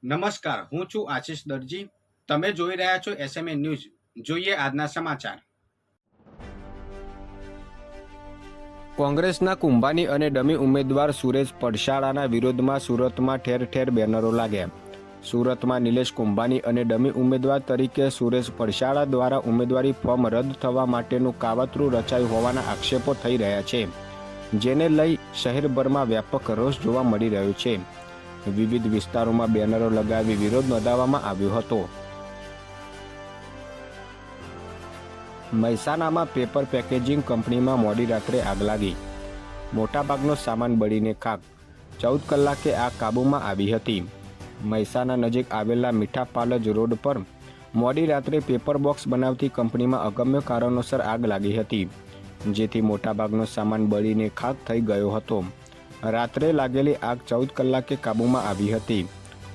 નમસ્કાર, હું છું આશિષ દરજી. તમે જોઈ રહ્યા છો એસએમએ ન્યૂઝ. જોઈએ આજના સમાચાર. કોંગ્રેસના કુંભાની અને ડમી ઉમેદવાર સુરેશ પડશાળાના વિરોધમાં સુરતમાં ઠેર ઠેર બેનરો લાગ્યા. સુરતમાં નિલેશ કુંભાની અને ડમી ઉમેદવાર તરીકે સુરેશ પડશાળા દ્વારા ઉમેદવારી ફોર્મ રદ થવા માટેનું કાવતરું રચાયું હોવાના આક્ષેપો થઈ રહ્યા છે, જેને લઈ શહેરભરમાં વ્યાપક રોષ જોવા મળી રહ્યો છે. વિવિધ વિસ્તારોમાં બેનરો લગાવી વિરોધ નોંધાવવામાં આવ્યો હતો. મહેસાણામાં પેપર પેકેજિંગ કંપનીમાં મોડી રાત્રે આગ લાગી. મોટાભાગનો સામાન બળીને ખાક. 14 કલાકે આગ કાબૂમાં આવી હતી. મહેસાણા નજીક આવેલા મીઠાપાલજ રોડ પર મોડી રાત્રે પેપર બોક્સ બનાવતી કંપનીમાં અગમ્ય કારણોસર આગ લાગી હતી, જેથી મોટાભાગનો સામાન બળીને ખાક થઈ ગયો હતો. રાત્રે લાગેલી આગ 14 કલાકે કાબૂમાં આવી હતી.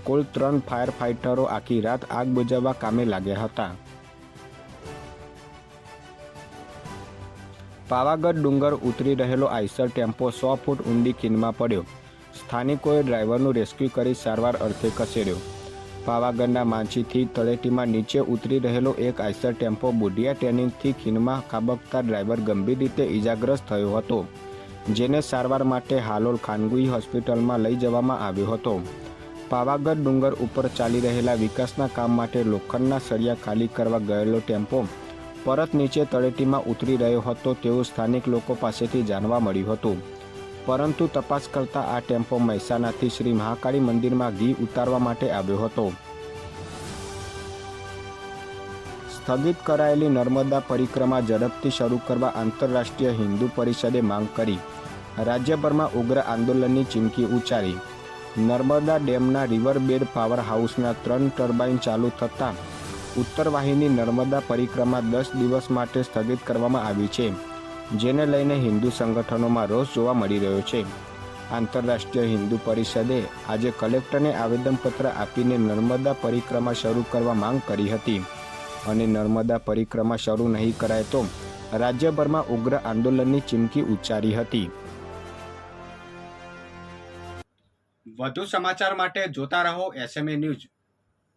કુલ 3 ફાયર ફાઇટરો આખી રાત આગ બુઝાવવા કામે લાગ્યા હતા. પાવાગઢ ડુંગર ઉતરી રહેલો આઈસર ટેમ્પો 100 ફૂટ ઊંડી ખીણમાં પડ્યો. સ્થાનિકોએ ડ્રાઈવરનું રેસ્ક્યુ કરી સારવાર અર્થે ખસેડ્યો. પાવાગઢના માંચીથી તળેટીમાં નીચે ઉતરી રહેલો એક આઈસર ટેમ્પો બુઢિયા ટ્રેનિંગથી ખીણમાં ખાબકતા ડ્રાઈવર ગંભીર રીતે ઇજાગ્રસ્ત થયો હતો, જેને સારવાર માટે હાલોલ ખાનગી હોસ્પિટલમાં લઈ જવામાં આવ્યો હતો. પાવાગઢ ડુંગર ઉપર ચાલી રહેલા વિકાસના કામ માટે લોખંડના સળિયા ખાલી કરવા ગયેલો ટેમ્પો પરત નીચે તળેટીમાં ઉતરી રહ્યો હતો તેવું સ્થાનિક લોકો પાસેથી જાણવા મળ્યું હતું. પરંતુ તપાસ કરતા આ ટેમ્પો મહેસાણાથી શ્રી મહાકાળી મંદિરમાં ઘી ઉતારવા માટે આવ્યો હતો. સ્થગિત કરાયેલી નર્મદા પરિક્રમા ઝડપથી શરૂ કરવા આંતરરાષ્ટ્રીય હિન્દુ પરિષદે માંગ કરી. રાજ્યભરમાં ઉગ્ર આંદોલનની ચીમકી ઉચ્ચારી. નર્મદા ડેમના રિવરબેડ પાવર હાઉસના 3 ટર્બાઇન ચાલુ થતાં ઉત્તર વાહિની નર્મદા પરિક્રમા 10 દિવસ માટે સ્થગિત કરવામાં આવી છે, જેને લઈને હિન્દુ સંગઠનોમાં રોષ જોવા મળી રહ્યો છે. આંતરરાષ્ટ્રીય હિન્દુ પરિષદે આજે કલેક્ટરને આવેદનપત્ર આપીને નર્મદા પરિક્રમા શરૂ કરવા માંગ કરી હતી અને નર્મદા પરિક્રમા શરૂ નહીં કરાય તો રાજ્યભરમાં ઉગ્ર આંદોલનની ચીમકી ઉચ્ચારી હતી. વધુ સમાચાર માટે જોતા રહો એસએમએ ન્યૂઝ.